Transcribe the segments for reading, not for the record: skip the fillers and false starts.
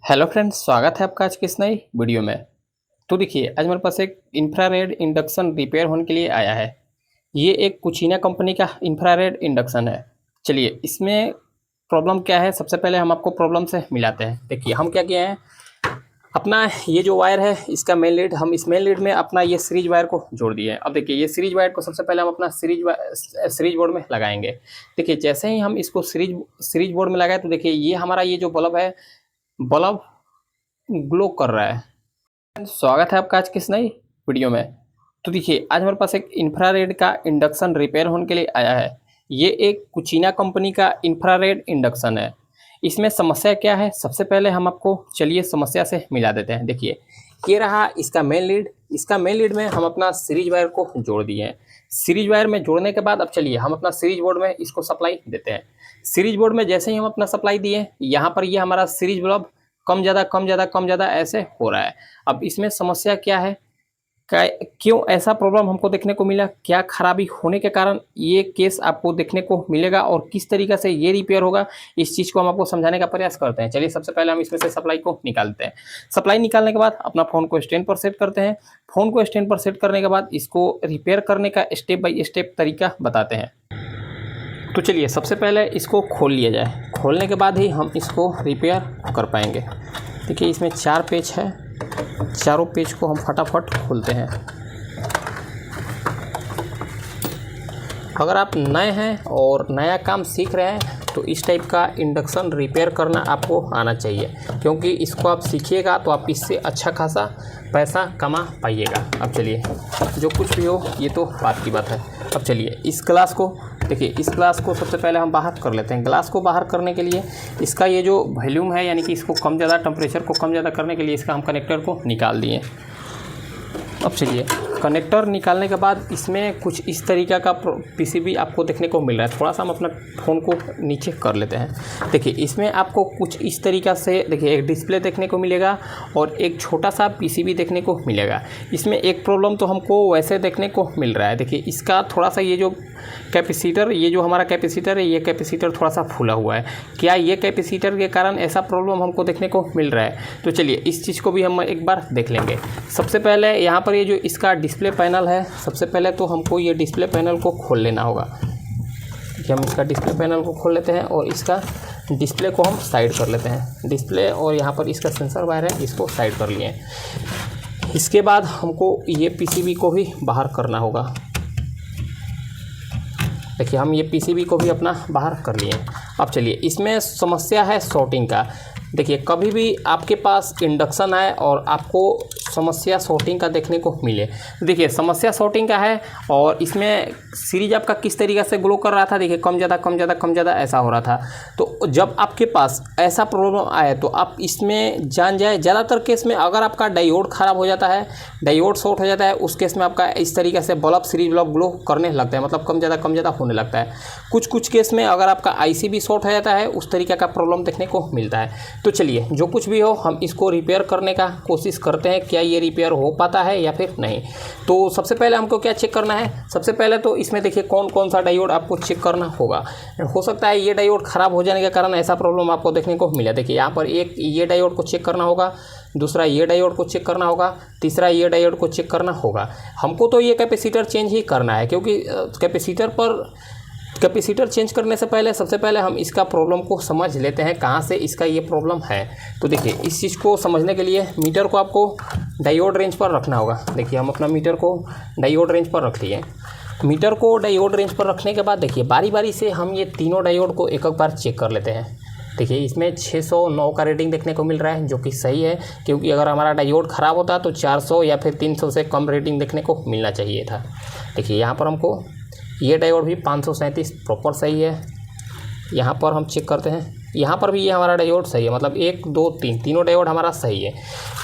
Hello friends, स्वागत है आपका आज की इस नई वीडियो में। तो देखिए, आज मेरे पास एक इंफ्रारेड इंडक्शन रिपेयर होने के लिए आया है। ये एक कुचीना कंपनी का इंफ्रारेड इंडक्शन है। चलिए, इसमें प्रॉब्लम क्या है, सबसे पहले हम आपको प्रॉब्लम से मिलाते हैं। देखिए, हम क्या किए हैं, अपना ये जो वायर है इसका मेन लीड, हम इस मेन लीड में अपना ये सीरीज वायर को जोड़ दिए हैं। अब देखिए, ये सीरीज वायर को सबसे पहले हम अपना सीरीज बोर्ड में लगाएंगे। देखिए, जैसे ही हम इसको सीरीज बोर्ड में लगाए तो देखिए, ये हमारा ये जो बल्ब है, बल्ब ग्लो कर रहा है। स्वागत है आपका आज की इस नई वीडियो में। तो देखिए, आज हमारे पास एक इंफ्रारेड का इंडक्शन रिपेयर होने के लिए आया है। ये एक कुचीना कंपनी का इंफ्रारेड इंडक्शन है। इसमें समस्या क्या है, सबसे पहले हम आपको चलिए समस्या से मिला देते हैं। देखिए, ये रहा इसका मेन लीड। इसका मेन लीड में हम अपना सीरीज वायर को जोड़ दिए हैं। सीरीज वायर में जोड़ने के बाद अब चलिए हम अपना सीरीज बोर्ड में इसको सप्लाई देते हैं। सीरीज बोर्ड में जैसे ही हम अपना सप्लाई दिए, यहाँ पर ये हमारा सीरीज बल्ब कम ज़्यादा कम ज़्यादा कम ज़्यादा ऐसे हो रहा है। अब इसमें समस्या क्या है, क्यों ऐसा प्रॉब्लम हमको देखने को मिला, क्या खराबी होने के कारण ये केस आपको देखने को मिलेगा और किस तरीक़े से ये रिपेयर होगा, इस चीज़ को हम आपको समझाने का प्रयास करते हैं। चलिए, सबसे पहले हम इसमें से सप्लाई को निकालते हैं। सप्लाई निकालने के बाद अपना फ़ोन को स्टैंड पर सेट करते हैं। फ़ोन को स्टैंड पर सेट करने के बाद इसको रिपेयर करने का स्टेप बाई स्टेप तरीका बताते हैं। तो चलिए, सबसे पहले इसको खोल लिया जाए। खोलने के बाद ही हम इसको रिपेयर कर पाएंगे। देखिए, इसमें 4 पेच है। चारों पेच को हम फटाफट खोलते हैं। अगर आप नए हैं और नया काम सीख रहे हैं तो इस टाइप का इंडक्शन रिपेयर करना आपको आना चाहिए, क्योंकि इसको आप सीखिएगा तो आप इससे अच्छा खासा पैसा कमा पाइएगा। अब चलिए, जो कुछ भी हो ये तो बात की बात है। अब चलिए, इस ग्लास को देखिए, इस ग्लास को सबसे पहले हम बाहर कर लेते हैं। ग्लास को बाहर करने के लिए इसका ये जो वॉल्यूम है, यानी कि इसको कम ज़्यादा टेम्परेचर को कम ज़्यादा करने के लिए इसका हम कनेक्टर को निकाल दिए। अब चलिए, कनेक्टर निकालने के बाद इसमें कुछ इस तरीक़ा का पीसीबी आपको देखने को मिल रहा है। थोड़ा सा हम अपना फ़ोन को नीचे कर लेते हैं। देखिए, इसमें आपको कुछ इस तरीक़ा से देखिए एक डिस्प्ले देखने को मिलेगा और एक छोटा सा पीसीबी देखने को मिलेगा। इसमें एक प्रॉब्लम तो हमको वैसे देखने को मिल रहा है। देखिए, इसका थोड़ा सा ये जो कैपेसिटर, ये जो हमारा कैपेसिटर है, ये कैपेसिटर थोड़ा सा फूला हुआ है। क्या ये कैपेसिटर के कारण ऐसा प्रॉब्लम हमको देखने को मिल रहा है? तो चलिए, इस चीज़ को भी हम एक बार देख लेंगे। सबसे पहले यहाँ पर ये जो इसका डिस्प्ले पैनल है, सबसे पहले तो हमको ये डिस्प्ले पैनल को खोल लेना होगा। कि हम इसका डिस्प्ले पैनल को खोल लेते हैं और इसका डिस्प्ले को हम साइड कर लेते हैं। डिस्प्ले और यहाँ पर इसका सेंसर वायर है, इसको साइड कर लिए। इसके बाद हमको ये पीसीबी को भी बाहर करना होगा। देखिए, हम ये पीसीबी को भी अपना बाहर कर लिए। अब चलिए, इसमें समस्या है शॉर्टिंग का। देखिए, कभी भी आपके पास इंडक्शन आए और आपको समस्या शॉर्टिंग का देखने को मिले, देखिए समस्या शॉर्टिंग का है और इसमें सीरीज आपका किस तरीक़े से ग्लो कर रहा था। देखिए, कम ज़्यादा कम ज़्यादा कम ज़्यादा ऐसा हो रहा था। तो जब आपके पास ऐसा प्रॉब्लम आए तो आप इसमें जान जाए। ज़्यादातर केस में अगर आपका डायोड ख़राब हो जाता है, डायोड शॉर्ट हो जाता है, उस केस में आपका इस तरीक़े से बल्ब सीरीज बल्ब ग्लो करने लगता है, मतलब कम ज़्यादा होने लगता है। कुछ केस में अगर आपका आईसी भी शॉर्ट हो जाता है, उस तरीक़े का प्रॉब्लम देखने को मिलता है। तो चलिए, जो कुछ भी हो हम इसको रिपेयर करने का कोशिश करते हैं, क्या ये रिपेयर हो पाता है या फिर नहीं। तो सबसे पहले हमको क्या चेक करना है, सबसे पहले तो इसमें देखिए कौन कौन सा डायोड आपको चेक करना होगा। हो सकता है ये डायोड ख़राब हो जाने के कारण ऐसा प्रॉब्लम आपको देखने को मिला। देखिए, यहाँ पर एक ये डायोड को चेक करना होगा, दूसरा ये डायोड को चेक करना होगा, तीसरा ये डायोड को चेक करना होगा। हमको तो ये कैपेसिटर चेंज ही करना है, क्योंकि कैपेसिटर चेंज करने से पहले सबसे पहले हम इसका प्रॉब्लम को समझ लेते हैं, कहाँ से इसका ये प्रॉब्लम है। तो देखिए, इस चीज़ को समझने के लिए मीटर को आपको डायोड रेंज पर रखना होगा। देखिए, हम अपना मीटर को डायोड रेंज पर रख लिए। मीटर को डायोड रेंज पर रखने के बाद देखिए, बारी बारी से हम ये तीनों डायोड को एक बार चेक कर लेते हैं। देखिए, इसमें 609 का रेटिंग देखने को मिल रहा है, जो कि सही है, क्योंकि अगर हमारा डायोड ख़राब होता तो 400 या फिर 300 से कम रेटिंग देखने को मिलना चाहिए था। देखिए, यहाँ पर हमको ये डायोड भी 537 प्रॉपर सही है। यहाँ पर हम चेक करते हैं, यहाँ पर भी ये हमारा डायोड सही है, मतलब 1 2 3 तीनों डायोड हमारा सही है।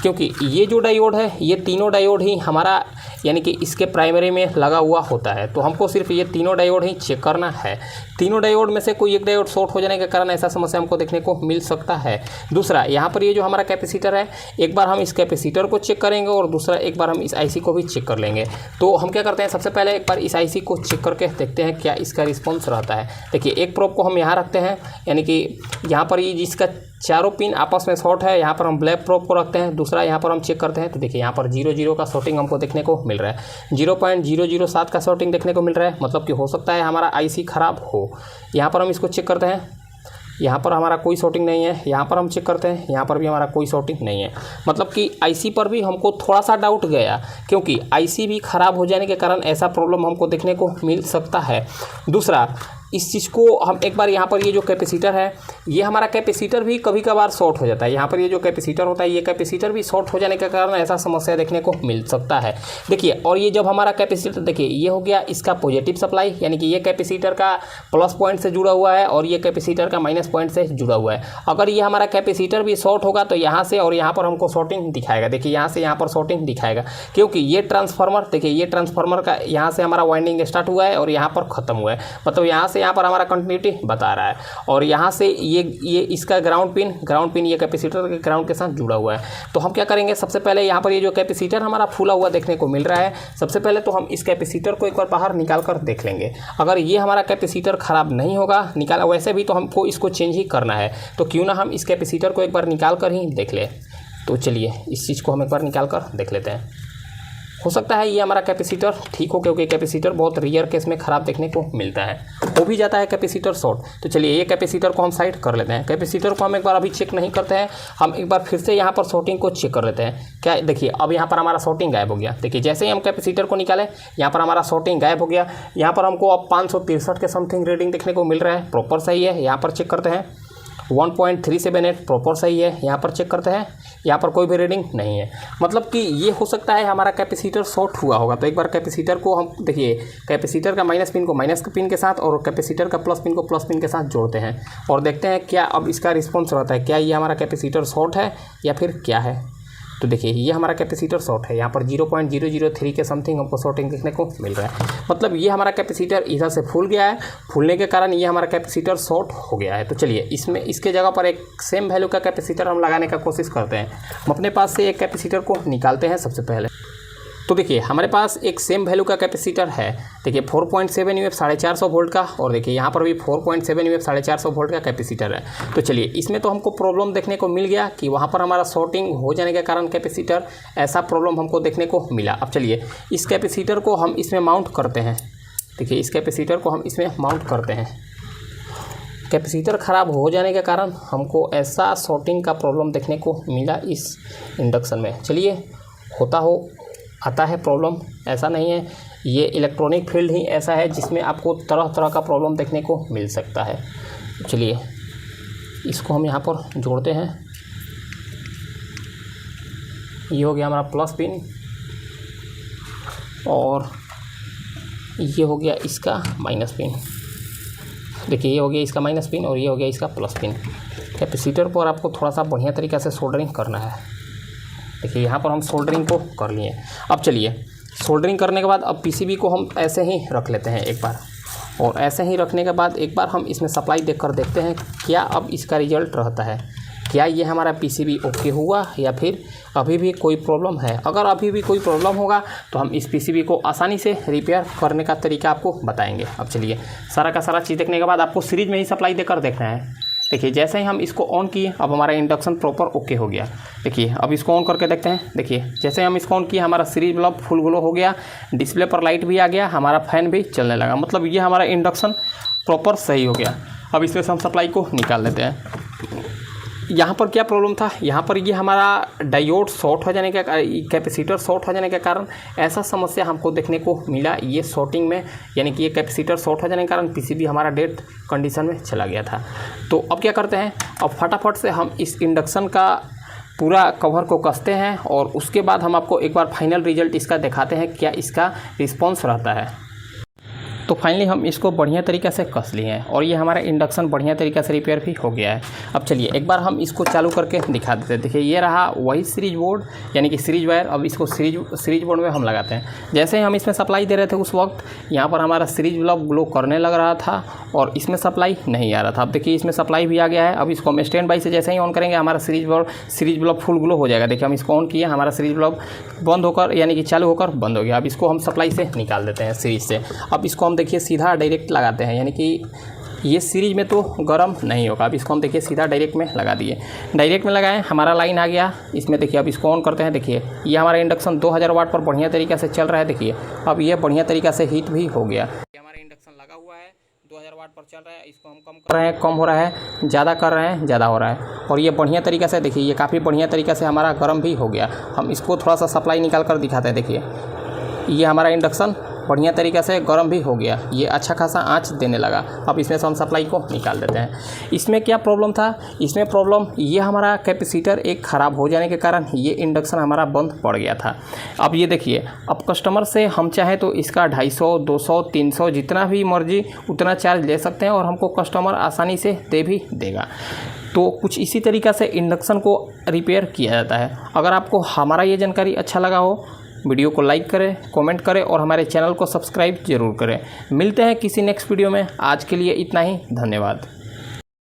क्योंकि ये जो डायोड है, ये तीनों डायोड ही हमारा यानी कि इसके प्राइमरी में लगा हुआ होता है। तो हमको सिर्फ ये तीनों डायोड ही चेक करना है। तीनों डायोड में से कोई एक डायोड शॉर्ट हो जाने के कारण ऐसा समस्या हमको देखने को मिल सकता है। दूसरा, यहाँ पर ये जो हमारा कैपेसिटर है, एक बार हम इस कैपेसिटर को चेक करेंगे और दूसरा एक बार हम इस आईसी को भी चेक कर लेंगे। तो हम क्या करते हैं, सबसे पहले एक बार इस आईसी को चेक करके देखते हैं क्या इसका रिस्पॉन्स रहता है। देखिए, एक प्रोब को हम यहाँ रखते हैं, यानी कि यहाँ पर ये जिसका चारों पिन आपस में शॉर्ट है, यहाँ पर हम ब्लैक प्रोब को रखते हैं। दूसरा यहाँ पर हम चेक करते हैं तो देखिए यहाँ पर 0 का शॉर्टिंग हमको देखने को मिल रहा है, 0.007 का शॉर्टिंग देखने को मिल रहा है, मतलब कि हो सकता है हमारा आईसी ख़राब हो। यहाँ पर हम इसको चेक करते हैं, यहाँ पर हमारा कोई शॉर्टिंग नहीं है। यहाँ पर हम चेक करते हैं, यहाँ पर भी हमारा कोई शॉर्टिंग नहीं है, मतलब कि आईसी पर भी हमको थोड़ा सा डाउट गया, क्योंकि आईसी भी ख़राब हो जाने के कारण ऐसा प्रॉब्लम हमको देखने को मिल सकता है। दूसरा, इस चीज़ को हम एक बार यहाँ पर ये जो कैपेसिटर है, ये हमारा कैपेसिटर भी कभी कभार शॉर्ट हो जाता है। यहाँ पर ये जो कैपेसिटर होता है, ये कैपेसिटर भी शॉर्ट हो जाने के कारण ऐसा समस्या देखने को मिल सकता है। देखिए, और ये जब हमारा कैपेसिटर, देखिए ये हो गया इसका पॉजिटिव सप्लाई, यानी कि ये कैपेसिटर का प्लस पॉइंट से जुड़ा हुआ है और ये कैपेसिटर का माइनस पॉइंट से जुड़ा हुआ है। अगर ये हमारा कैपेसिटर भी शॉर्ट होगा तो यहाँ से और यहाँ पर हमको शॉर्टिंग दिखाएगा। देखिए यहाँ से यहाँ पर शॉर्टिंग दिखाएगा, क्योंकि ये ट्रांसफार्मर, देखिए ये ट्रांसफार्मर का यहाँ से हमारा वाइंडिंग स्टार्ट हुआ है और यहाँ पर ख़त्म हुआ है, मतलब यहाँ से यहाँ पर हमारा कंटिन्यूटी बता रहा है। और यहाँ से ये इसका ग्राउंड पिन ये कैपेसिटर के ग्राउंड के साथ जुड़ा हुआ है। तो हम क्या करेंगे, सबसे पहले यहाँ पर ये जो कैपेसिटर हमारा फूला हुआ देखने को मिल रहा है, सबसे पहले तो हम इस कैपेसिटर को एक बार बाहर निकाल कर देख लेंगे। अगर ये हमारा कैपेसिटर ख़राब नहीं होगा निकाला, वैसे भी तो हमको इसको चेंज ही करना है, तो क्यों ना हम इस कैपेसिटर को एक बार निकाल कर ही देख लें। तो चलिए इस चीज़ को हम एक बार निकाल कर देख लेते हैं। हो सकता है ये हमारा कैपेसिटर ठीक हो, क्योंकि कैपेसिटर बहुत रेयर केस में ख़राब देखने को मिलता है, हो भी जाता है कैपेसिटर शॉर्ट। तो चलिए ये कैपेसिटर को हम साइड कर लेते हैं। कैपेसिटर को हम एक बार अभी चेक नहीं करते हैं, हम एक बार फिर से यहाँ पर शॉर्टिंग को चेक कर लेते हैं। क्या, देखिए अब यहाँ पर हमारा शॉर्टिंग गायब हो गया। देखिए जैसे ही हम कैपेसिटर को निकाले, यहाँ पर हमारा शॉर्टिंग गायब हो गया। यहाँ पर हमको अब 563 के समथिंग रीडिंग देखने को मिल रहा है, प्रॉपर सही है। यहाँ पर चेक करते हैं 1.378 प्रॉपर सही है। यहाँ पर चेक करते हैं, यहाँ पर कोई भी रीडिंग नहीं है, मतलब कि ये हो सकता है हमारा कैपेसिटर शॉर्ट हुआ होगा। तो एक बार कैपेसिटर को हम, देखिए कैपेसिटर का माइनस पिन को माइनस पिन के साथ और कैपेसिटर का प्लस पिन को प्लस पिन के साथ जोड़ते हैं और देखते हैं क्या अब इसका रिस्पॉन्स रहता है, क्या ये हमारा कैपेसिटर शॉर्ट है या फिर क्या है। तो देखिए ये हमारा कैपेसिटर शॉर्ट है, यहाँ पर 0.003 के समथिंग हमको शॉर्टिंग देखने को मिल रहा है, मतलब ये हमारा कैपेसिटर इधर से फूल गया है, फूलने के कारण ये हमारा कैपेसिटर शॉर्ट हो गया है। तो चलिए इसमें इसके जगह पर एक सेम वैल्यू का कैपेसिटर हम लगाने का कोशिश करते हैं। हम अपने पास से एक कैपेसिटर को निकालते हैं सबसे पहले। तो देखिए हमारे पास एक सेम वैल्यू का कैपेसिटर है, देखिए 4.7 यूएफ 450 वोल्ट का, और देखिए यहाँ पर भी 4.7 यूएफ 450 वोल्ट का कैपेसिटर है। तो चलिए इसमें तो हमको प्रॉब्लम देखने को मिल गया कि वहाँ पर हमारा शॉर्टिंग हो जाने के कारण कैपेसिटर, ऐसा प्रॉब्लम हमको देखने को मिला। अब चलिए इस कैपेसिटर को हम इसमें माउंट करते हैं। देखिए इस कैपेसिटर को हम इसमें माउंट करते हैं। कैपेसिटर ख़राब हो जाने के कारण हमको ऐसा शॉर्टिंग का प्रॉब्लम देखने को मिला इस इंडक्शन में। चलिए आता है प्रॉब्लम, ऐसा नहीं है, ये इलेक्ट्रॉनिक फील्ड ही ऐसा है जिसमें आपको तरह तरह का प्रॉब्लम देखने को मिल सकता है। चलिए इसको हम यहाँ पर जोड़ते हैं। ये हो गया हमारा प्लस पिन और ये हो गया इसका माइनस पिन। देखिए ये हो गया इसका माइनस पिन और ये हो गया इसका प्लस पिन। कैपेसिटर पर आपको थोड़ा सा बढ़िया तरीक़ा से सोल्डरिंग करना है। देखिए यहाँ पर हम सोल्डरिंग को कर लिए। अब चलिए सोल्डरिंग करने के बाद अब पीसीबी को हम ऐसे ही रख लेते हैं एक बार, और ऐसे ही रखने के बाद एक बार हम इसमें सप्लाई देकर देखते हैं क्या अब इसका रिजल्ट रहता है, क्या ये हमारा पीसीबी ओके हुआ या फिर अभी भी कोई प्रॉब्लम है। अगर अभी भी कोई प्रॉब्लम होगा तो हम इस पीसीबी को आसानी से रिपेयर करने का तरीका आपको बताएंगे। अब चलिए सारा का सारा चीज़ देखने के बाद आपको सीरीज में ही सप्लाई देकर देखना है। देखिए जैसे ही हम इसको ऑन किए, अब हमारा इंडक्शन प्रॉपर ओके हो गया। देखिए अब इसको ऑन करके देखते हैं। देखिए जैसे हम इसको ऑन किए, हमारा सीरीज बल्ब फुल ग्लो हो गया, डिस्प्ले पर लाइट भी आ गया, हमारा फैन भी चलने लगा, मतलब ये हमारा इंडक्शन प्रॉपर सही हो गया। अब इसमें से हम सप्लाई को निकाल लेते हैं। यहाँ पर क्या प्रॉब्लम था, यहाँ पर ये हमारा डायोड शॉर्ट हो जाने के, कैपेसिटर शॉर्ट हो जाने के कारण ऐसा समस्या हमको देखने को मिला ये शॉर्टिंग में, यानी कि ये कैपेसिटर शॉर्ट हो जाने के कारण पीसीबी हमारा डेड कंडीशन में चला गया था। तो अब क्या करते हैं, अब फटाफट से हम इस इंडक्शन का पूरा कवर को कसते हैं और उसके बाद हम आपको एक बार फाइनल रिजल्ट इसका दिखाते हैं क्या इसका रिस्पॉन्स रहता है। तो फाइनली हम इसको बढ़िया तरीक़े से कस लिए हैं और ये हमारा इंडक्शन बढ़िया तरीक़े से रिपेयर भी हो गया है। अब चलिए एक बार हम इसको चालू करके दिखा देते हैं। देखिए ये रहा वही सीरीज बोर्ड, यानी कि सीरीज वायर। अब इसको सीरीज बोर्ड में हम लगाते हैं। जैसे ही हम इसमें सप्लाई दे रहे थे उस वक्त यहाँ पर हमारा सीरीज बल्ब ग्लो करने लग रहा था और इसमें सप्लाई नहीं आ रहा था। अब देखिए इसमें सप्लाई भी आ गया है। अब इसको हम स्टैंड बाई से जैसे ही ऑन करेंगे हमारा सीरीज बल्ब फुल ग्लो हो जाएगा। देखिए हम इसको ऑन किए, हमारा सीरीज बल्ब बंद होकर, यानी कि चालू होकर बंद हो गया। अब इसको हम सप्लाई से निकाल देते हैं सीरीज से। अब इसको हम देखिए सीधा डायरेक्ट लगाते हैं, यानी कि ये सीरीज में तो गर्म नहीं होगा। अब इसको हम देखिए सीधा डायरेक्ट में लगा दिए, डायरेक्ट में लगाएं, हमारा लाइन आ गया इसमें। देखिए अब इसको ऑन करते हैं, देखिए ये हमारा इंडक्शन 2000 वाट पर बढ़िया तरीक़े से चल रहा है। देखिए अब ये बढ़िया तरीक़े से हीट भी हो गया। ये हमारा इंडक्शन लगा हुआ है, 2000 वाट पर चल रहा है। इसको हम कम कर रहे हैं, कम हो रहा है, ज़्यादा कर रहे हैं, ज़्यादा हो रहा है। और ये बढ़िया तरीक़े से देखिए ये काफ़ी बढ़िया तरीक़े से हमारा गर्म भी हो गया। हम इसको थोड़ा सा सप्लाई निकाल कर दिखाते हैं। देखिए ये हमारा इंडक्शन बढ़िया तरीक़े से गर्म भी हो गया, ये अच्छा खासा आंच देने लगा। अब इसमें से हम सप्लाई को निकाल देते हैं। इसमें क्या प्रॉब्लम था, इसमें प्रॉब्लम ये हमारा कैपेसिटर एक ख़राब हो जाने के कारण ये इंडक्शन हमारा बंद पड़ गया था। अब ये देखिए, अब कस्टमर से हम चाहे तो इसका 250, 200, 300 जितना भी मर्जी उतना चार्ज ले सकते हैं और हमको कस्टमर आसानी से दे भी देगा। तो कुछ इसी तरीक़े से इंडक्शन को रिपेयर किया जाता है। अगर आपको हमारा ये जानकारी अच्छा लगा हो, वीडियो को लाइक करें, कमेंट करें और हमारे चैनल को सब्सक्राइब ज़रूर करें। मिलते हैं किसी नेक्स्ट वीडियो में। आज के लिए इतना ही, धन्यवाद।